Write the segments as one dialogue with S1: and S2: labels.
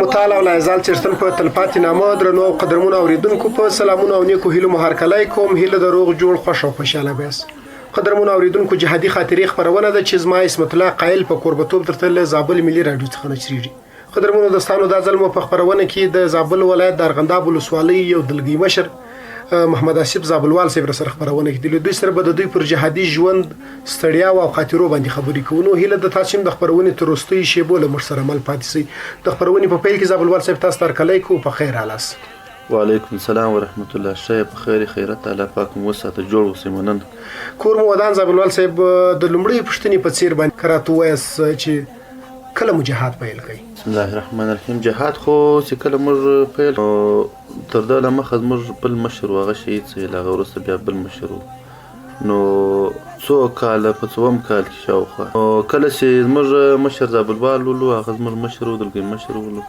S1: متعال او لا یزال چرتن په تلپاتې نامه درنو او قدرمنو اوریدونکو په سلامونه او نیکو هیلو مو هرکلی کوم. هیله د روغ جوړ خوښ او خوشحاله بیاست. قدرمنو اوریدونکو جهادي خاطرې خپرونه ده چې زما عصمت الله قایل په کوربتوب درته له زابل ملي راډیو څخه نشریږي. قدرمنو دوستانو دا ځل مو په خپرونه کې د زابل ولایت د ارغنداب ولسوالۍ یو دلګي مشر محمد آصف زابلوال صاحب سره خبرونه کې د دوی سره به د دوی پر جهادي ژوند ستړیا او خاطرو باندې خبرې کوو. نو هیله د تاسو د خبرونه تر وروستۍ شیبو له موږ سره مل پاتې شئ. د خبرونه په پیل کې زابلوال صاحب تاسو ته هرکلی کوو. په خیر حالاست.
S2: وعلیکم السلام ورحمت الله. ښه په خیر خیرت الله پاک مو وساته جوړ اوسئ. مننه.
S1: کور مو ودان زابلوال صاحب د لومړۍ پوښتنې په څیر باندې کراته وایاست چې کله مو جهاد پیل کړئ؟
S2: بسم الله الرحمن الرحیم. جهاد خو چې کله موږ پیل تر دا مخه زموږ بل مشر و هغه شهید سوی، له هغه وروسته بیا بل مشر و. نو څو کاله په څوم کال کې شاوخوا کله چې زموږ مشر زابلوال ولو، هغه زموږ مشر و، دلګي مشر ولو.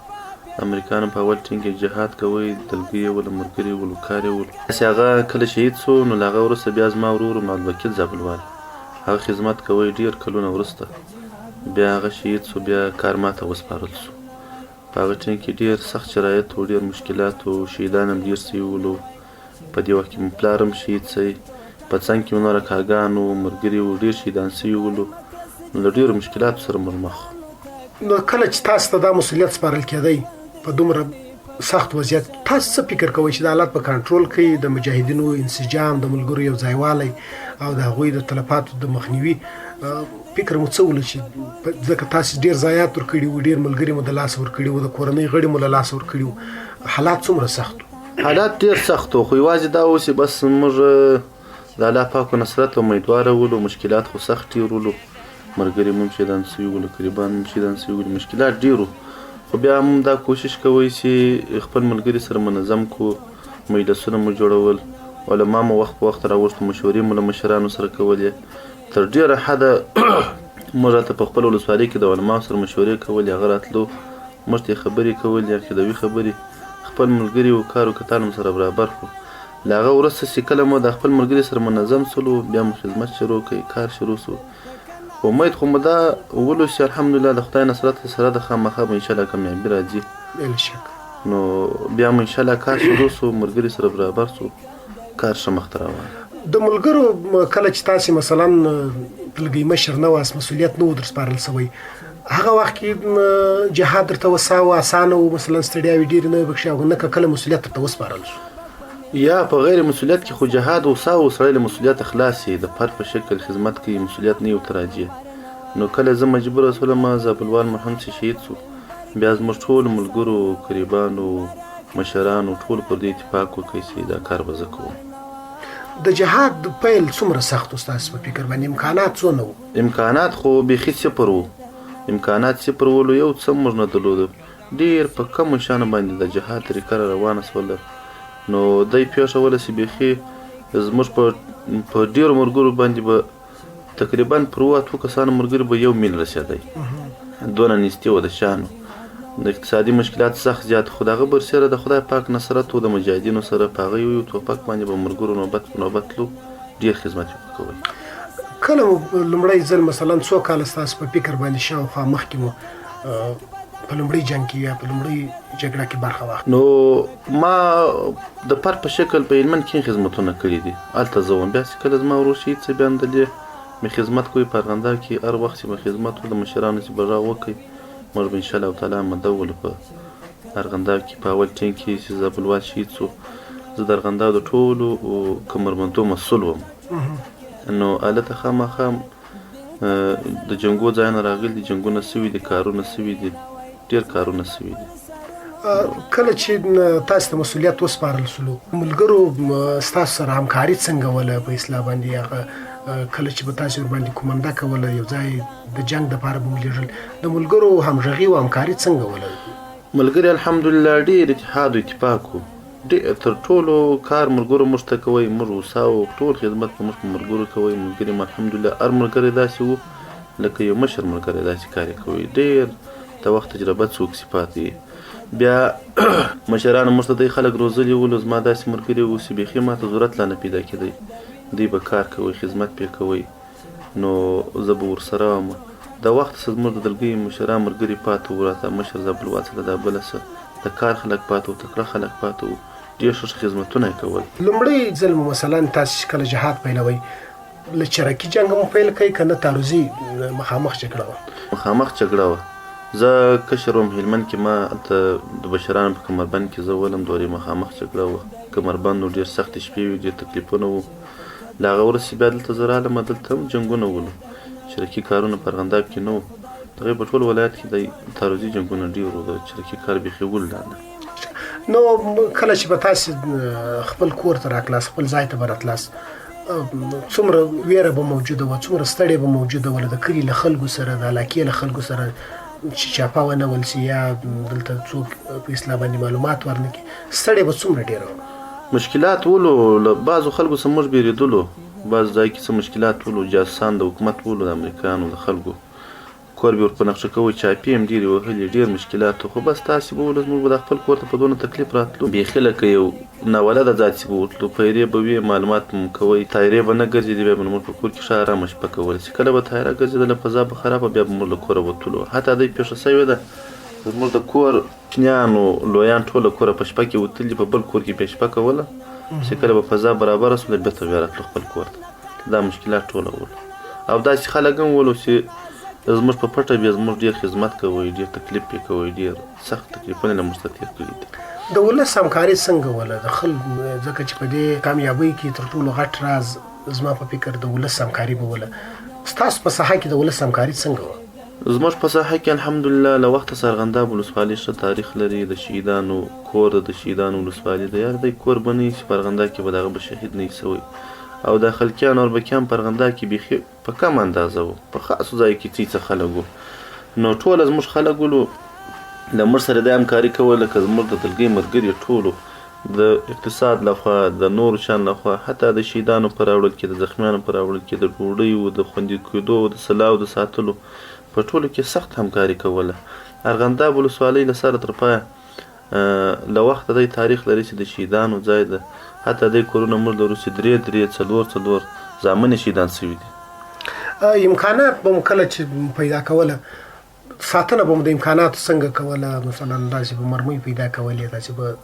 S2: امریکانو په اول ټینګ کې جهاد کوي، دلګي ولو، مرګري ولو، کار ولو. چې هغه کله شهید سو نو له هغه وروسته بیا زما ورور مالوکیل زابلوال هغه خدمت کوي ډیر کلونه وروسته. بیا هغه شهید سو، بیا کار ماته وسپارل سو. په هغه ټینګ کې ډیر سخت شرایط و، ډیر مشکلات و، شهیدان هم ډیر سوي ولو. په دې وخت کې مو پلار هم شهید سوی، په څنګ کې مو نور اکاګان و، مرګري و، ډیر شهیدان سوي ولو. نو له ډیرو مشکلاتو سره مو مخ.
S1: نو کله چې تاسو ته دا مسؤلیت سپارل کېدی په دومره سخت وضعیت، تاسو څه فکر کوئ چې د حالات په کنټرول کې د مجاهدینو انسجام، د ملګرو یو ځایوالی او د هغوی د تلفاتو د مخنیوي فکر مو څه ولو چې ځکه تاسو ډیر ضایعات ورکړي وو، ډیر ملګري مو د لاس ورکړي وو، د کورنۍ غړي مو له لاس ورکړي وو، حالات څومره سخت وو؟
S2: حالات ډیر سخت وو، خو یوازې دا و چې بس موږ د الله پاک نصرت امیدواره ولو. مشکلات خو سخت ډیر ولو، مرګري مو شهیدان سوي ولو، قریبان مو شهیدان سوي ولو، مشکلات ډیر وو. خو بیا هم دا کوشش کوئ چې خپل ملګري سره منظم کو، مجلسونه مو جوړول، علما مو وخت په وخت راوښتو، مشورې مو له مشرانو سره کولې. تر ډیره حده موږ راته په خپل ولسوالۍ کې د علماو سره مشورې کولې، هغه راتلو موږ ته خبرې کولې، عقیدوي خبرې. خپل ملګري و کار و کتار مو سره برابر کړو. له هغه وروسته چې کله مو د خپل ملګري سره منظم سولو، بیا مو خدمت شروع کړئ، کار شروع سو. امید خو مو دا ولو چې الحمدلله د خدای نصرت سره د خامخا به انشاءالله کامیابي راځي.
S1: بلا شک.
S2: نو بیا مو انشاءالله کار شروع سو، ملګري سره برابر سو، کار ښه مخته روان.
S1: د ملګرو کله چې تاسې مثلا دلګي مشر نه واست، مسؤلیت نه و در سپارل سوی، هغه وخت کې جهاد درته وساوه اسانه و، مثلا ستړیاوې ډېرې نه وبخښي او نه که کله مسؤلیت درته وسپارل شو؟
S2: یا په غیر مسؤلیت کې خو جهاد وساوه، سړی له مسؤلیت خلاص یې، د فرد په شکل خدمت کوي، مسؤلیت نه یې ورته راجع. نو کله زه مجبوره شولم زابلوال مو هم چې شهید سو، بیا زموږ ټولو ملګرو، قریبانو، مشرانو ټولو پر دې اتفاق وکړئ چې دا کار به زه کوم.
S1: د جهاد پیل څومره سخت و ستاسو په فکر باندې؟ امکانات څونه وو؟
S2: امکانات خو بیخي صفر وو، امکانات صفر ولو. یو څه موږ نه درلودو، ډېر په کمو شیانو باندې د جهاد طریقه را روانه سوله. نو دی پېښوله چې بیخي زموږ په ډېرو ملګرو باندې به تقریبا پر 7 کسانو ملګري به یو میل رسېدی، دونه نږدې وه د شیانو. د اقتصادي مشکلات سخت زیات، خو د هغه برسېره د خدای پاک نصرت و، د مجاهدینو سره په هغه یو توپک باندې به ملګرو نوبت په نوبت تلو، ډېر خدمت یې کوئ.
S1: کله مو لومړی ځل مثلا څو کاله ستاسو په فکر باندې شاوخوا مخکې مو په لومړي جنګ کې یا په لومړۍ جګړه کې برخه واخیسته؟
S2: نو ما د فرد په شکل په هلمند کې خدمتونه کړي دي، هلته زه وم. بیا چې کله زما ورور شهید سو، بیا همدلې مې خدمت کوي په ارغنداب کې. هر وخت چې مې خدمت و، د مشرانو چې به غږ وکړئ، موږ به انشاءالله تعالی مده ولو په ارغنداب کې. په اول ټینګ کې چې زابلوال شهید سو، زه د ارغنداب د ټولو کمربندو مسؤل وم. نو هلته خامخا د جنګو ځایونه راغلي دي، جنګونه سوي دي، کارونه سوي دي، ډېر کارونه سوي دي.
S1: کله چې تاسو ته مسؤلیت وسپارل شولو، ملګرو ستاسو سره همکاري څنګه وله په اصلاح باندې؟ هغه کله چې به تاسو ورباندې کومنده کوله، یو ځای د جنګ دپاره به مو لیږل، د ملګرو همغږي او همکاري څنګه وله؟
S2: ملګري الحمدلله ډېر اتحاد و اتفاق و، تر ټولو کار ملګرو موږ ته کوئ، موږ وساو ټول خدمت به موږ په ملګرو کوئ. ملګري م الحمدلله هر ملګری داسې و لکه یو مشر ملګری داسې کار یې کوئ، ډېر د وخت تجربه څوک صفات یې. بیا مشرانو موږ ته دی خلک روزلي ولو، زما داسې ملګري و چې بیخي ما ته ضرورت لا نه پیدا کېدی، دوی به کار کوئ، خدمت پې کوئ. نو زه به ورسره وم، د وخت څخه زموږ د دلګۍ مشران ملګري پاتې وو، راته مشر زابلوا څخه دا بله څه د کار خلک پاتې وو، تکړه خلک پاتې وو، ډېر ښه خدمتونه یې کول.
S1: لومړی ځل مو مثلا تاسو چې کله جهاد پیلوئ له چرکي جنګ مو پیل کوئ که نه تعرضي مخامخ جګړه وه؟
S2: مخامخ جګړه وه. زه کشر وم هلمند کې، ما هلته د بشرانو په کمربند کې زه ولم دورې مخامخ جګړه وه. کمربند و، ډېر سختې شپې وې، ډېر تکلیفونه وو. له هغه وروسته بیا دلته زه رالم، دلته هم جنګونه ولو، چرکي کارونه په ارغنداب کې نه وو. دغه په ټول ولایت کې د تعرضي جنګونه ډېر وو، د چرکي کار بیخي ولو نه.
S1: نو کله چې به تاسې خپل کور ته راتلاست، خپل ځای ته به راتلاست، څومره ویره به موجوده وه، څومره ستړې به موجوده وله د کلي له خلکو سره، د علاقې له خلکو سره چې چاپه ونول سي یا دلته څوک په اصطلاح باندې معلومات ورنه کړي، ستړې به څومره ډېره وه؟
S2: مشکلات ولو، له بعضو خلکو څخه موږ بیرېدلو، بعض ځای کې څه مشکلات ولو، جاسوسان د حکومت ولو، د امریکایانو د خلکو کور به ورپه نقشه کوی، چاپې هم ډېرې وهلې، ډېر مشکلات وو. خو بس تاسې به ولو، زموږ به د خپل کور ته په دونه تکلیف راتلو، بیخي لکه یو ناولده ذاتې به وتلو، پیرې به وې، معلومات به مو کوئ، تایرې به نه ګرځېدې، بیا به زموږ په کور کې ښه ارامه شپه کوله. چې کله به تایره ګرځېدله، فضا به خرابه، بیا به موږ له کوره وتلو. حتی دی پېښه سوې ده، زموږ د کور کوچنیانو لویان ټول له کوره په شپه کې وتلي، په بل کور کې بیا شپه کوله. چې کله به فضا برابره سوله، بېرته بیا راتلو خپل کور ته. دا مشکلات ټوله ولو. او داسې خلک هم ولو چې زموږ په پټه بیا زموږ ډېر خدمت کوئ، ډېر تکلیف پرې کوئ، ډېر سخت تکلیفونه یې له موږ څخه تېر کړي دي.
S1: د ولس همکاري څنګه وله د خلکو؟ ځکه چې په دې کامیابۍ کې تر ټولو غټ راز زما په فکر د ولس همکاري به وله. ستاسو په ساحه کې د ولس همکاري څنګه وه؟
S2: زموږ په ساحه کې الحمدلله له وخته څخه ارغنداب ولسوالي ښه تاریخ لري. د شهیدانو کور د شهیدانو ولسوالي د یار دی کور به نه وي چې په ارغنداب کې به د هغه به شهید نه وي سوی. او د خلکیان او اربکیان په ارغنداب کې بیخي په کم اندازه وو، په خاصو ځایو کې څه خلک وو. نو ټوله زموږ خلک ولو له موږ سره د همکاري کوله، لکه زموږ د دلګۍ ملګري ټولو د اقتصاد لخوا، د نورو شیانو لخوا، حتی د شهیدانو په راوړل کې، د زخمیانو په راوړل کې، د ډوډیو د خوندي کېدو، د سلاو د ساتلو په ټولو کې سخت همکاري کوله. ارغنداب ولسوالۍ له سره تر پایه له وخته دی تاریخ لري چې د شهیدانو ځای ده. حتی دی کورونه موږ د روسي درې څلور زامن شهیدان سوي دي.
S1: امکانات به مو کله چې پیدا کوله، ساتنه به مو د امکاناتو څنګه کوله؟ مثلا داسې به مرمۍ پیدا کولې، داسې به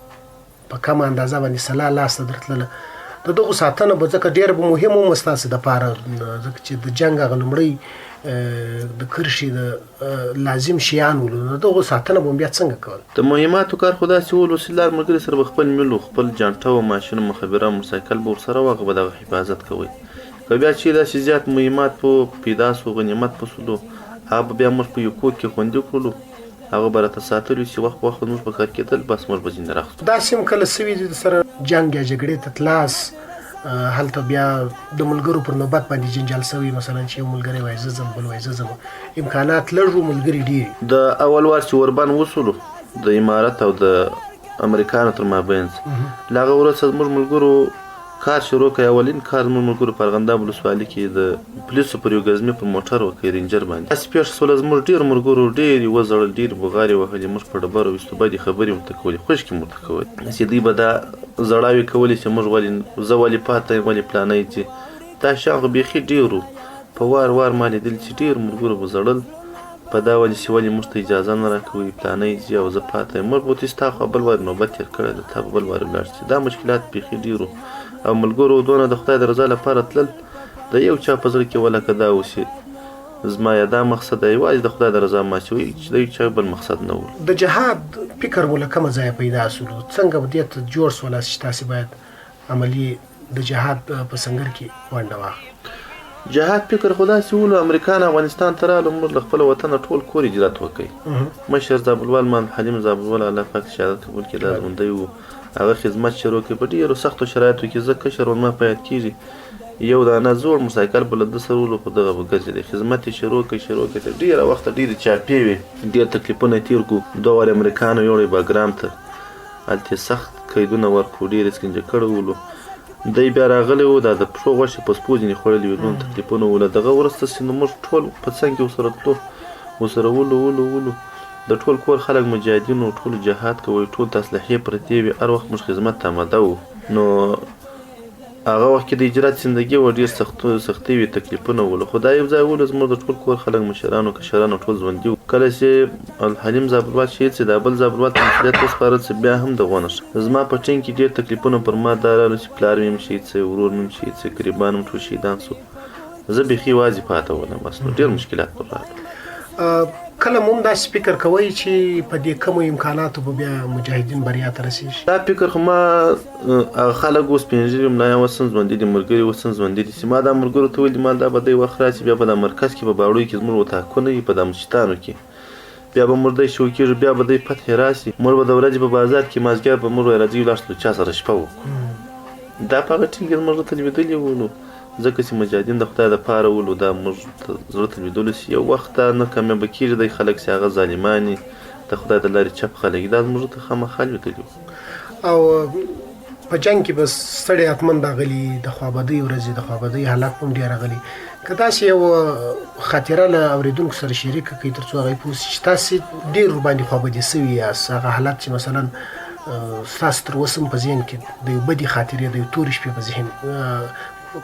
S1: په کمه اندازه باندې سلاح لاسته درتلله. د دغو ساتنه به ځکه ډېره به مهم هم ستاسې دپاره، ځکه چې د جنګ هغه لومړی د کرښې د لازم شیان ولو، نو دغو ساتنه به بیا څنګه کوله؟
S2: د مهماتو کار خو داسې ولو چې لار ملګري سره به خپل میلو، خپل جانټه و ماشین و مخبره موټرسایکل به ورسره وه، هغه به دغه حفاظت کوئ. که بیا چې داسې زیات مهمات په پیدا سو، غنیمت په سولو، هغه به بیا موږ په یو کور کې خوندي کړلو، هغه به راته ساتلي چې وخت په وخت موږ په کار کېدل، بس موږ به ځینې راخلو.
S1: داسې هم کله سوي دي سره جنګ یا جګړې ته تلاس، هلته بیا د ملګرو پر نوبت باندې جنجال سوي، مثلا چې یو ملګری وایي زه ځم، بل وایي زه ځم، امکانات لږ وو، ملګري ډېر.
S2: د اول وار چې وربان وسولو د امارت او د امریکانو تر مابینځ، له هغه وروسته زموږ ملګرو کار شروع کړی. اولین کار زموږ ملګرو په ارغنداب ولسوالي کې د پولیسو پر یو ګزمې پر موټر وکړی، رینجر باندې. داسې پېښه سوله، زموږ ډېر ملګرو ډېر یې وځړل، ډېر بغارې وهلې، موږ په ډبرو ویستو، بدې خبرې ورته کولې، خوشکې مو ورته کولې، چې دوی به دا زړاوې کولې چې موږ ولې زه ولې پاته یم، ولې پلانی ځي. دا شیان خو بیخي ډېر وو. په وار ما لیدل چې ډېر ملګرو به زړل په دا ولې چې ولې موږ ته اجازه نه راکوي، پلانی ځي او زه پاته یم. موږ به ورته ستا خو بل وار نوبت تېر کړی ده، تا به بل وار ولاړ شي. دا مشکلات بیخي ډېر وو. او ملګرو دونه د خدای د رضا لپاره تلل، د یو چا په زړه کې ولکه دا و چې زما یا دا مقصد دی، یوازې د خدای د رضا ماچوي، چې د یو چا بل مقصد نه و.
S1: د جهاد فکر مو له کومه ځایه پیدا سولو؟ څنګه به دې ته جوړ سولاست چې تاسې باید عملي د جهاد په سنګر کې ونډه واخلئ؟
S2: جهاد فکر خو داسې ولو، امریکا نه افغانستان ته رالو، موږ له خپله وطنه ټول کور هجرت وکړئ. مشر زابلوال مان حلیم زابلوال الله پاک شهادت قبول کړي، دا ژوندی و. هغه خدمت شروع کړي په ډېرو سختو شرایطو کې. زه کشر وم، ما په یاد کېږي یو دانه زوړ موټرسایکل به له ده سره ولو، خو دغه به ګرځېدی. خدمت یې شروع کړي تر ډېره وخته، ډېرې چاپې وې، ډېر تکلیفونه یې تېر کړو. 2 وارې امریکانو یوړی باګرام ته، هلته یې سخت قیدونه ورکړو، ډېر یې سکنجه کړی ولو. دی بیا راغلی و، دا د پښو غوښې په سپو ځینې خوړلي وې، نور تکلیفونه و. له دغه وروسته چې نو موږ ټول په څنګ کې ورسره تلو، ورسره ولو. د ټول کور خلک مجاهدین و، ټول جهاد کوي، ټول ته اسلحې پرتې وې، هر وخت موږ خدمت ته آماده وو. نو هغه وخت کې د هجرت زندګي و ډېر سختۍ وې تکلیفونه ول خو دا یو ځای ولو زموږ د ټول کور خلک مشرانو کشرانو ټول ژوندي وو کله چې الحلیم زابروات شهید سي د بل زابروات مسؤلیت وسپارل سي بیا هم د غونه شو زما په ټینګ کې ډېر تکلیفونه پر ما دا راغلل چې پلار مې شهید سي ورور مې شهید سي قریبان مې ټول شهیدان سو زه بیخي واځي پاته ولم بس نو ډېر مشکلات پر راغلل
S1: کله مو داسې فکر کوئ چې په دې کمو امکاناتو به بیا مجاهدین بریا ته رسېږي
S2: دا فکر خو ما خلک اوس سپین ږیري ملایان اوس هم ژوندي دي ملګري اوس هم ژوندي دي چې ما دا ملګرو ته ویلي ما دا به دی وخت راسي بیا به دا مرکز کې به باړوی کې زموږ وطاقونه وي په دا مسجدانو کې بیا به موږ دی شو کېږي بیا به دی فتحې راسي موږ به د ورځې په بازار کې مازدیګر به موږ راځي ولاړ چا سره شپه وکړو دا په هغه ټینګ کې موږ ته لوېدلي وو نو ځکه چې مجاهدین د خدای دپاره ولو دا موږ زړه ته لوېدلو چې یو وخت دا نه کامیابه کېږي دی خلک چې هغه ظالمان د خدای د لارې چپ خلک دا زموږ ته خامخا لوېدلي وو
S1: او په جنګ کې به ستړی حتمن راغلي د خوابدۍ ورځې د خوابدۍ حالات هم ډېر راغلي که داسې یو خاطره له اورېدونکو سره شریکه کړئ تر څو هغوی پوه شي چې تاسې ډېر ورباندې خوابدي سوي یاست هغه حالات چې مثلا ستاسو تر اوسه هم په ذهن کې د یو بدې خاطرې د یو تورې شپې په ذهن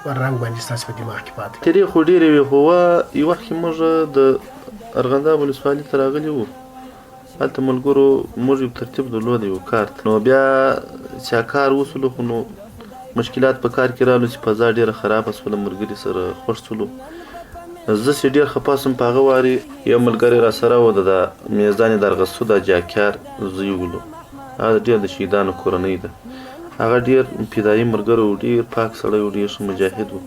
S1: پر رنګ باندې ستاسو په دماغ کې پاتې
S2: تېرې خو ډېرې وې خو یو وخت کې موږ د ارغنداب ولسوالۍ ته راغلي وو هلته ملګرو موږ یو ترتیب درلود یو کار نو بیا چې کار وسولو خو نو مشکلات په کار کې رالو چې فضا ډېره خرابه سوله ملګري سره خوښ سولو زه چې ډېر خفه سوم په هغه وارې یو ملګری را سره و د میزان درغسو د جاکیار زوی ولو هغه ډېر د شهیدانو کورنۍ ده هغه ډېر فدایي ملګری و ډېر پاک سړی و ډېر ښه مجاهد و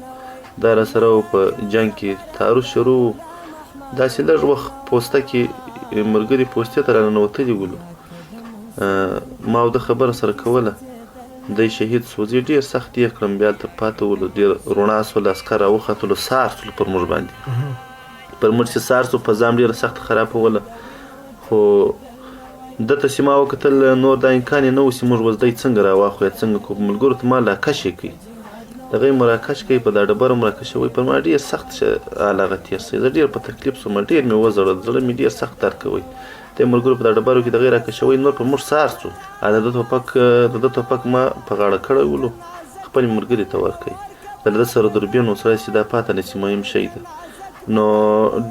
S2: دا را سره و په جنګ کې تعرض شروع و داسې لږ وخت پوسته کې ملګري پوستې ته راننوتلي ولو ما او ده خبره سره کوله دی شهید سو زه ډېر سخت یې کړم بیا هلته پاته ولو ډېر رڼا سول عسکر راوختلو سار سول پر موږ باندې پر موږ چې سار سو فضا هم ډېره سخت خرابوله خو دته چې ما وکتل نور دا امکان یې نه و چې موږ وزدی څنګه راواخلو یا څنګه کوو ملګرو ته ما راکش یې کوي د هغوی مراکش کوي په دا ډبره مراکش وایي پر ما ډېر سخت حال هغه تېر شوی زه ډېر په تکلیف سوم ډېر مې وځړل زړه مې ډېر سخت درد کوی د ملګرو په دا ډبرو کې د هغوی راکشوی نور پر موږ سار سو د ده ټوپک ما په غاړه کړی ولو خپل ملګري ته ورکوي د ده سره دوربین ورسره چې دا پاته نه چې مهم شی ده نو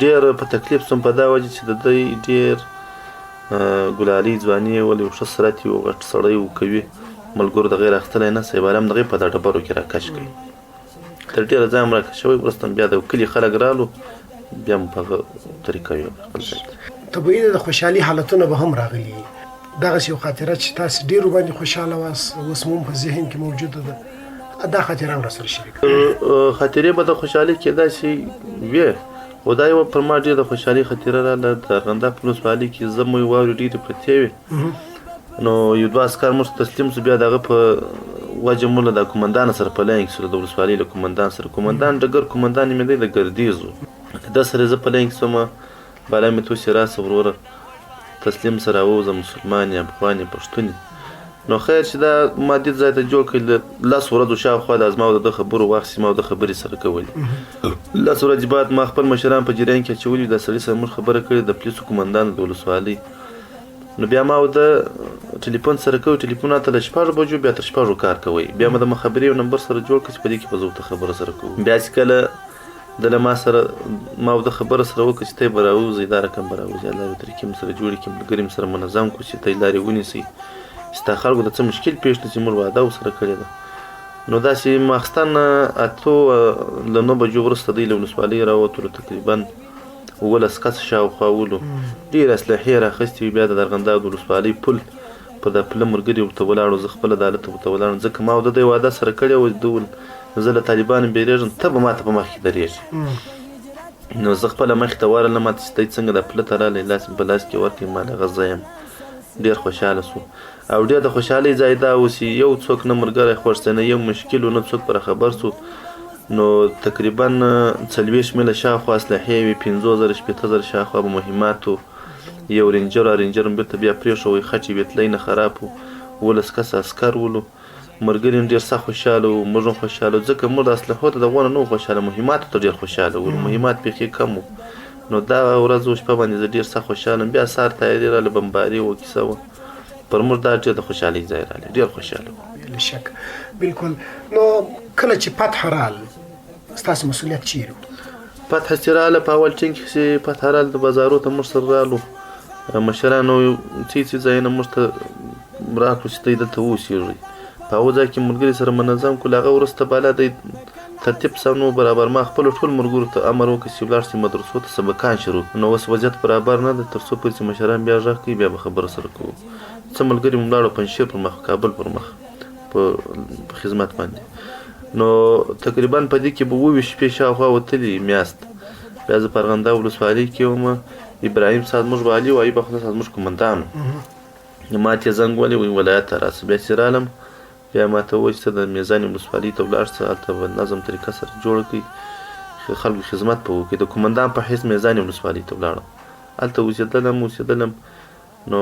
S2: ډېر په تکلیف سوم په دا وجه چې د دوی ډېر ګلالي ځواني یې ول یو ښه صورت یې و غټ سړی و قوي ملګرو د هغې راختلی نه سي باره هم د هغې په دا ډبرو کې راکش کوي تر ډېره ځای هم راکش شوی وروسته بیا د کلي خلک رالو بیا مو په هغه طریقه یو خپل ځای ته
S1: طبیعي ده د خوشحالي حالتونه به هم راغلي دغسې یو خاطره چې تاسې ډېر ورباندې خوشحاله واست اوس مو په ذهن کې موجوده ده دا خاطره هم راسره شریک
S2: خاطرې به د خوشحالۍ کېدای شي وې خو دا یوه پر ما ډېر د خوشحالۍ خاطره راله د ارغنداب په ولسوالۍ کې زه مو واورې ډېرې پرتې وې نو یو دوه عسکر موږ تسلیم سو بیا د هغه په وجه موږ له د کومندان سره په لاین کې سو د ولسوالۍ له کومندان سره کومندان ډګر کومندان یې مې دی د ګردیز و ده سره زه په لاین کې سومه بالا مې توسې راسه وروره تسلیم سره راووځه مسلمان یم افغان یم پښتون نو خیر چې دا ما دې ځای ته جوړ کړي د لس ورځو شاوخوا د زما او د ده خبرو واخیستې ما او د خبرې سره کولې لس ورځې بعد ما خپل مشران په جریان کې اچولي د سړي سره موږ خبره کړې د پولیسو قومندان د ولسوالۍ نو بیا ما او د ټلیفون سره کوي ټلیفون ته له 6 بجو بیا تر 6 کار کوي بیا ما د مخابرې یو نمبر سره جوړ کړ چې په دې کې به زه ورته خبره سره کوو بیا چې کله د له ما سره ما او د خبره سره وکړه چې تی به راوځئ دا رقم به راوځي الله یو طریقې م سره جوړې کړي ملګري م سره منظم کړو چې تی لارې ونیسئ چې ستا خلکو ته څه مشکل پېښ نه شي موږ واده ورسره کړې ده نو داسې ماخستن 8 له 9 بجو وروسته دوی له ولسوالۍ راووتلو تقریبا 11 کسه شاوخوا ولو ډېرې اسلحې راخیستې وې بیا د ارغنداب د ولسوالۍ پل په دا پله ملګري ورته ولاړو زه خپله د هلته ورته ولاړم ځکه ما او د دوی واده سره کړې وه ده ویل زه له طالبانو بیریږم ته به ماته په مخکې درېږې نو زه خپله مخې ته ورغلم ماته چې دی څنګه دا پله ته راغلی لاس په لاس کې ورکړې ما هغه زه یم ډېر خوشحاله سو او ډېر د خوشحالۍ ځای دا و چې یو څوک نه ملګری خوښ دی نه یو مشکل و نه څوک پره خبر سو نو تقریبا 40 میله شاوخوا اسلحې وې 50,000 شپېته زره شاوخوا به مهمات و یو رینجر او رینجر هم بېرته بیا پرېښوی خټې ویتلی نه خراب و 11 کسه عسکر ولو مرګري هم ډېر سخت خوشحاله و موږ هم خوشحاله و ځکه موږ د اسلحو ته دغونه نه وو خوشحاله مهماتو ته ډېر خوشحاله ولو مهمات بیخي کم و نو دا ورځ و شپه باندې زه ډېر سخت خوشحاله یم بیا سهار تیاري راله بمباري و کیسه وه پر موږ دا ډېر د خوشحالۍ ځای رالی ډېر خوشحاله و
S1: بلا شک بالکل نو کله چې فتح رال ستاسو مسؤلیت چیرې
S2: فتح چې راله په اول ټینګ کې چې فتح رال د بازارو ته موږ سره رالو مشرانو څه ځایونه موږ ته راکړو چې دوی دلته واوسېږئ په هغو ځای کې ملګري سره منظم کړو هغه وروسته بالا دی ترتیب سم برابر ما خپلو ټول ملګرو ته امر وکړ چې ولاړ شي مدرسو ته سبقان شروع نو اوس وضعیت برابر نه ده تر څو پورې چې مشران بیا غږ کوي بیا به خبره سره کوو څه ملګري مو ولاړو پنجشیر پر مخ کابل پر مخ په خدمت باندې نو تقریبا په دې کې به 20 شپې شاوخوا وتلي میاست بیا زه په ارغنداب ولسوالۍ کې وم ابراهیم صاحب موږ والي و ایوب اخوند صاحب موږ قومندان ما ته زنګ ولې وایي ولایت ته راسه بیا چې رالم بیا ما ته وویل چې د میزان ولسوالۍ ته ولاړ شه هلته به نظم طریقه سره جوړه کړي خلکو خدمت به وکړي د قومندان په حیث میزان ولسوالۍ ته ولاړم هلته اوسېدلم نو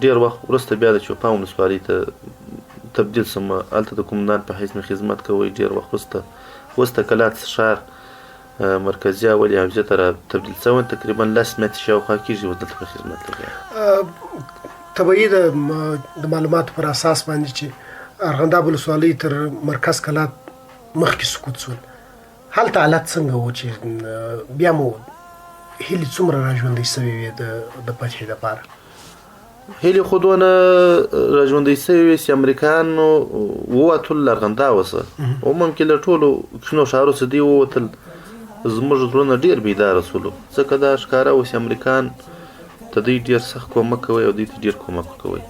S2: ډېر وخت وروسته بیا د چوپان ولسوالۍ ته تبدیل شم هلته د قومندان په حیث مې خدمت کوی ډېر وخت وروسته اوس د کلات ښار مرکزي اولي حوزې ته را تبدیل شوی تقریبا 10 میاشتې شاوخوا کېږي اوس دلته په خدمت لګیا
S1: طبیعي د معلوماتو پر اساس باندې چې ارغنداب ولسوالۍ تر مرکز کلات مخکې سقوط شول هلته حالت څنګه و چې بیا مو هیلې څومره را ژوندۍ شوې وې د فتحې دپاره
S2: هیلې خو دونه را ژوندۍ شوې وې چې امریکایان ووتل له ارغندابه څخه عموما کې له ټولو کښینو ښارو څخه دوی ووتل زموږ زړونه ډېر بیداره شولو ځکه دا ښکاره و چې امریکایان ته دوی ډېر سخت کومک کوي او دوی ته ډېر کومک کوي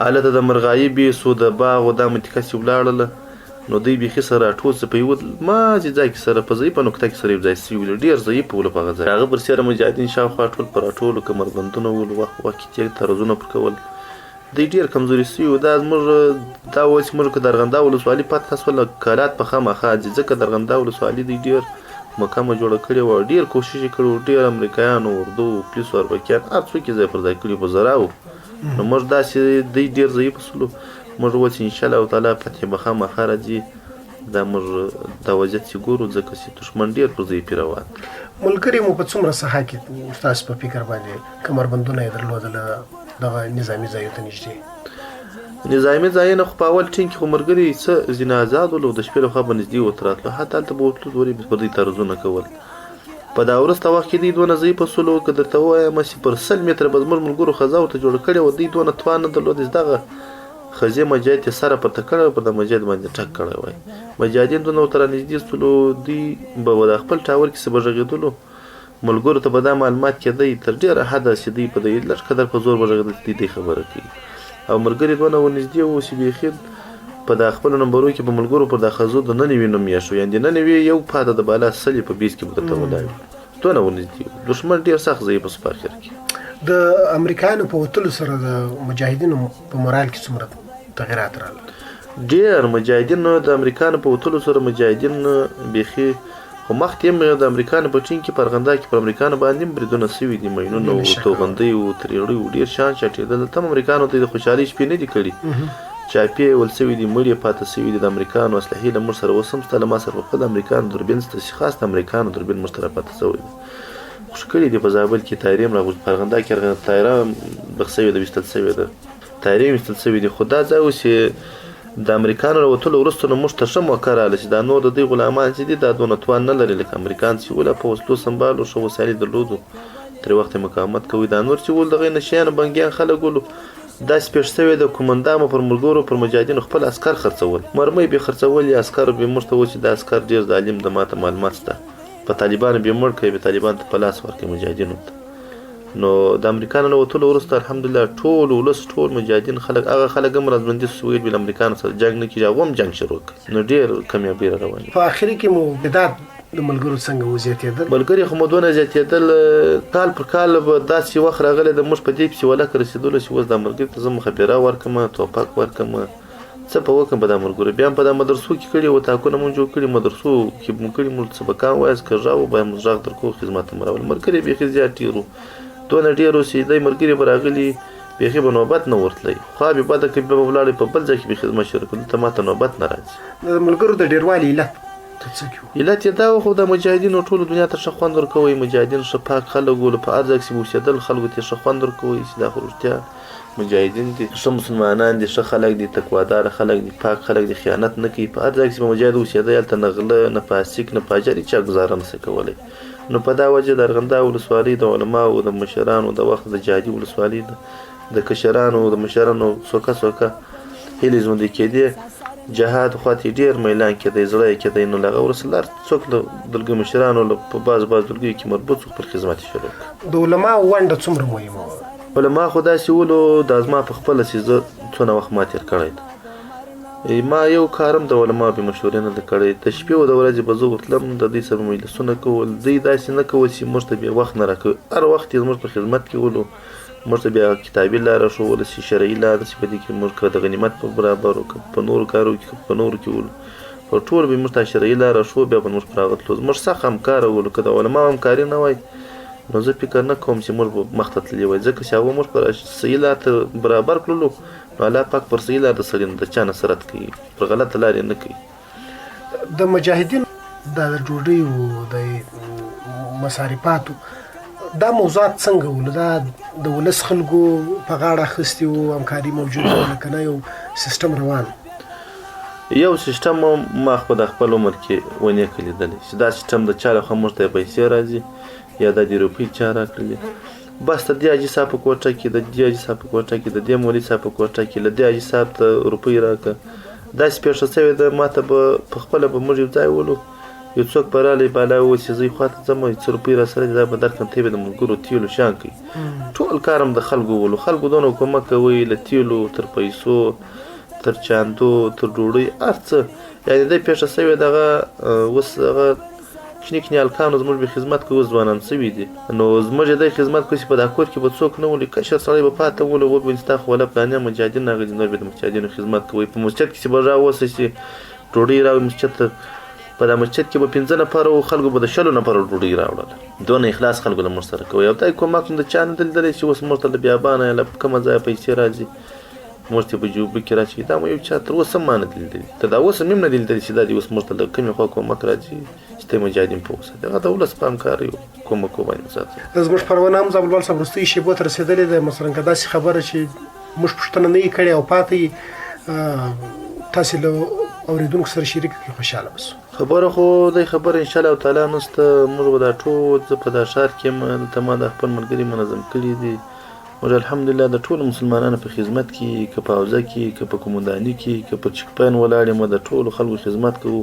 S2: هلته د مرغایي بیسو د باغ و دا منطقه چې ولاړله نو دوی بیخي سره راټول څه په یوه مازې ځای کې سره په ضعیفه نقطه کې سره یو ځای سوي ولو ډېر ضعیف ولو په هغه ځای هغه برسېره مجاهدین شاوخوا ټول په راټولو کمربندونه ولو وخت وخت کې تعرضونه پر کول دوی ډېر کمزوري سوي وو دا زموږ دا وایي چې موږ که د ارغنداب ولسوالي فتح شوله کالات په خامخا ځي ځکه د ارغنداب ولسوالي دوی ډېر مقامه جوړه کړې وه ډېر کوشش یې کړی و ډېر امریکایانو اردو پولیسو اربکیان هر څوک یې ځای پر ځای کړي په زراو نو موږ داسې دوی ډېر ضعیفه شولو موږ وویل چې انشاءالله تعالی فتح به خامخا راځي دا موږ دا وضعیت چې ګورو ځکه چې دښمن ډېر پر ضعیفي روان
S1: ملګري مو په څومره ساحه کې ستاسو په فکر باندې کمربندونه یې درلودل دغه نظامي ځایو ته نږدې
S2: نظامي ځایونه خو په اول ټینګ کې خو ملګري څه ځینې آزاد ولو د شپې لخوا به نږدې ورته راتلو حتی هلته به ورتلو ورې پر دوی تعرضونه کول په دا وروسته وخت کې دوی دونه ضعیفه شولو که درته ووایم چې پر 100 متره به زموږ ملګرو خزه ورته جوړه کړې وه دوی دونه توان نه درلود چې دغه خزې مجاهد یې سره پرته کړی وه پر د مجاهد باندې ټک کړی وای مجاهدین دونه ورته رانږدې شولو دوی به د خپل ټاور کې څه به غږېدلو ملګرو ته به دا معلومات کېدی تر ډېره حده چې دوی په دوی لږ قدر په زور به غږېدل چې دوی خبره کوي او ملګري دونه ورنږدې وو چې بیخي په د خپلو نمبرو کې به ملګرو پر د ښځو د 99 نوم یې شو یعنې د 99 یو پاته د بالا سلې په بیس کې به درته ولاړ دونه ورنږدې وو دښمن ډېر سخت ضعیفه شو په اخر کې
S1: د امریکایانو په وتلو سره د مجاهدینو په مورال کې څومره تغیرات راغلل
S2: ډېر مجاهدینو د امریکایانو په وتلو سره مجاهدین بیخي خو مخکې هم د امریکایانو په ټینګ کې په ارغنداب کې پر امریکایانو باندې هم بریدونه سوي دي ماینونه و توغندۍ و تریړۍ و ډېر شان چاټېدل دلته هم امریکایانو ته د خوشحالۍ شپې نه دي کړي چاپې یې ول سوي دي مړي یې پاته سوي دي د امریکایانو اسلحې له موږ سره اوس هم شته له ما سره په خپل امریکایانو دوربین شته چې خاص د امریکایانو دوربین موږ ته راپاته سوی دی خوش کړي دي په زابل کې طیارې هم راغلي په ارغنداب کې طیاره بخ سوې ده ویشتل سوې ده طیارې ویشتل سوې دي خو دا ځای اوس چې د امریکایانو له وتلو وروسته نو موږ ته ښه موقع راغله چې دا نور د دوی غلامان چې دي دا دونه توان نه لري لکه امریکایان چې ول په وسلو سنبالو ښه وسایل درلودو ترې وخته مقاومت کوي دا نور چې ول دغه نشیانو بنګیان خلک ولو دا سپېښ سوی د قومندان پر ملګرو پر مجاهدینو خپل عسکر خرڅول مرمۍ به خرڅول یا عسکر به موږ ته و چې دا عسکر ډېر ظالم د ماته معلومات شته په طالبانو به مړ کوي به طالبان ته په لاس ورکوي مجاهدینو ته نو د امریکایانو له وتلو وروسته الحمدلله ټول ولس ټول مجاهدین خلک هغه خلک هم راځمندي سوي ویل امریکایانو سره جنګ نه کېږي هغه هم جنګ شروع کړ نو ډېر کامیابي را روانه
S1: په اخر کې مو بدات د ملګرو څنګه وزیاتېدل
S2: ملګري خو مو دونه زیاتېدل کال پر کال به داسې وخت راغلی د موږ په دې پسې ولکه رسېدلو چې اوس دا ملګري ته زه مخبره ورکړم توپک ورکړم څه په وکړم په دا ملګرو بیا هم په دا مدرسو کې کړي وو تاکونه مونږ جوړ کړي مدرسو کې مونږ کړي مونږ سبقان وایاست که غږ وبایم مونږ غږ در کوو خدمت ته مو راول ملګري بیخي زیات ډېر وو دونه ډېر اوسېدی ملګري به راغلي بیخي به نوبت نه ورتلی خوا به بده کوي بیا به ولاړې په بل ځای کې به خدمت شروع کړو دلته ماته نوبت نه راځي
S1: د ملګرو د ډېروالي علت
S2: علت یې دا و خو د مجاهدینو ټولو دنیا ته ښه خوند ورکوئ مجاهدین ښه پاک خلک ول په هر ځای کې چې اوسېدل خلکو ته ښه خوند ورکوئ چې دا خو رښتیا مجاهدین دي ښه مسلمانان دي ښه خلک دي تقواداره خلک دي پاک خلک دي خیانت نه کوي په هر ځای کې چې به مجاهد اوسېده هلته نه غله نه فاسق نه فاجر هېچا ګزاره نشي کولی نو په دا وجه د ارغنداب ولسوالۍ د علماو د مشرانو د وخت د جهادي ولسوالۍ د کشرانو د مشرانو څوکه هیلې ژوندۍ کېدې جهاد خواته ډېر میلان کېدی زړه یې کېدی نو له هغه وروسته لا څوک له دلګي مشرانو په بعض دلګیو کې مربوط څوک پر خدمت یې شروع کړ
S1: د علماو ونډه څومره مهمه وه
S2: علما خو داسې ولو دا زما په خپله چې زه څونه وخت ما تېر کړی دی ما یو کارم د علماو بې مشورې نه ده کړی د شپې او د ورځې به زه ورتلم د دوی سره مجلسونه کول دوی داسې نه کول چې موږ ته بیا وخت نه راکوي هر وخت یې زموږ په خدمت کې ولو موږ ته بیا کتابي لاره ښووله چې شرعي لاره چې په دې کې موږ که د غنیمت په برابر که په نورو کارو کې په نورو کې ولو په ټول به موږ ته شرعي لاره ښو بیا به موږ پر هغه تلو زموږ سخت همکاره ولو که د علماو همکاري نه وای نو زه فکر نه کوم چې موږ به مخته تللي وای ځکه چې هغوی موږ پر صحیح لار ته برابر کړلو نو الله پاک پر صحیح لار د سړي د چا نصرت کوي پر غلطه لار یې نه کوي
S1: د مجاهدینو د ډوډۍ او د مصارفاتو دا موضوعات څنګه ول دا د ولس خلکو په غاړه اخیستي وو همکاري موجوده وه که نه یو سیستم روان
S2: یو سیستم ما خو د خپل عمر کې ونې که لیدلی چې دا سیستم د چا لخوا موږ ته پیسې راځي یا دا د روپۍ چا راکړلې بس د دې حاجي صاحب په کوټه کې د دې حاجي صاحب په کوټه کې د دې مولوي صاحب په کوټه کې له دې حاجي صاحب ته روپۍ راکړه داسې پېښه شوې ده ما ته به په خپله به موږ یو ځای ولو یو څوک به رالی بالا وویل چې زه یې خواته ځم څه روپۍ راسره دي دا به درکړم ته یې به د ملګرو تیلو شیان کوي ټول کار هم د خلکو ولو خلکو دونه کومک کوي له تیلو تر پیسو تر چاندو تر ډوډۍ هر څه یعنې دې پېښه شوې دغه اوس هغه کښني کښني هلکانو زموږ به خدمت کوي اوس ځوانان شوي دي نو زموږ یې دی خدمت کوي چې په دا کور کې به څوک نه ولي کشر سړی به پاته ولو وبویل ستا خو وله پلانې مجاهدین راغلي نور به د مجاهدینو خدمت کوي په مسجد کې چې به راووسئ چې ډوډۍ راوړي مسجد ته په دا مسجد کې به 15 نفره وو خلکو به د 100 نفرو ډوډۍ راوړله دونه اخلاص خلکو له موږ سره کوي او دا کومک د چا نه دی لیدلی چې اوس موږ ته له بیابانه یا له کومه ځایه پیسې راځي موږ ته په جوبه کې راچوي دا مو یو چا تر اوسه ما نه دی لیدلی تر دا اوسه مې هم نه دی لیدلی چې دا دې اوس موږ ته له کومې خوا کومک راځي چې ته مجاهدین په اوسه دغه د ولس په همکارۍ کومک وباندې ساتي
S1: زموږ پرونه هم زابلوال صاحب وروستیو شېبو ته رسېدلې ده مثلا که داسې خبره چې موږ پوښتنه نه یې کړې او پاتې تاسې له اورېدونکو سره شریک کړي خوشحاله به سو
S2: خبره خو دی خبره انشاءالله تعالی نشته موږ به دا ټول زه په دا ښار کې یم دلته ما د خپل ملګري منظم کړي دي موږ الحمدلله د ټولو مسلمانانو په خدمت کې که په حوزه کې که په قومنداني کې که په چکپاین ولاړ یم د ټولو خلکو خدمت کوو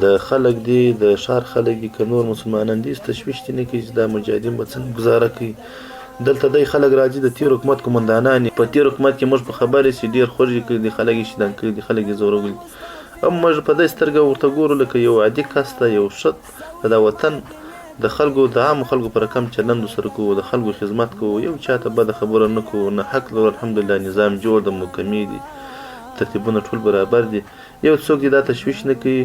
S2: د خلک دي د ښار خلک دي که نور مسلمانان دي تشویش دې نه کوي چې دا مجاهدین به څنګه ګزاره کوي دلته دی خلک راځي د تیر حکومت قومندانان په تیر حکومت کې موږ په خبرې چې ډېر خوږ یې کړي دي خلک یې شیطان کړي دي خلک یې ځورولي هم موږ په دې سترګه ورته ګورو لکه یو عادي کس ته یو ښه د وطن د خلکو د عامو خلکو په رقم چلند ورسره کوو د خلکو خدمت کوو یو چاته بده خبره نه کوو نه حق لرو الحمدلله نظام جوړ د محکمې دي ترتیبونه ټول برابر دي یو څوک دې دا تشویش نه کوي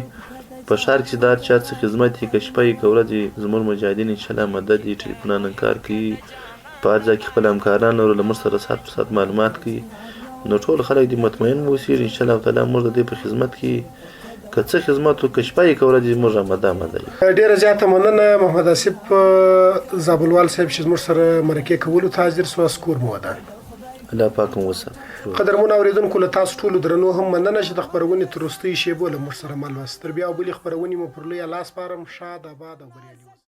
S2: په ښار کې چې د هر چا څه خدمت یې که شپه یې که ورځ یې زموږ مجاهدین انشاءالله مدد یې ټلیفونان کار کوي په هر ځای کې خپل همکاران لرو له موږ سره ساعت پر ساعت معلومات کوي نو ټول خلک دې مطمئن واوسېږي انشاءالله تعالی موږ د دې په خدمت کې که څه خدمت وکړو که شپه یې که ورځ یې موږ آماده یو
S1: ډېره زیاته مننه محمد آصف زابلوال صاحب چې زموږ سره مرکې کولو ته حاضر سواست کور مو ودان
S2: الله پاک مو وساتي
S1: قدرمنو اورېدونکو له تاسو ټولو درنو هم مننه چې د خپرونې تر وروستیو شېبو له موږ سره مل واست تر بیا او بلې خپرونې مو پر لویه لاس سپارم شاد اباد او بریالي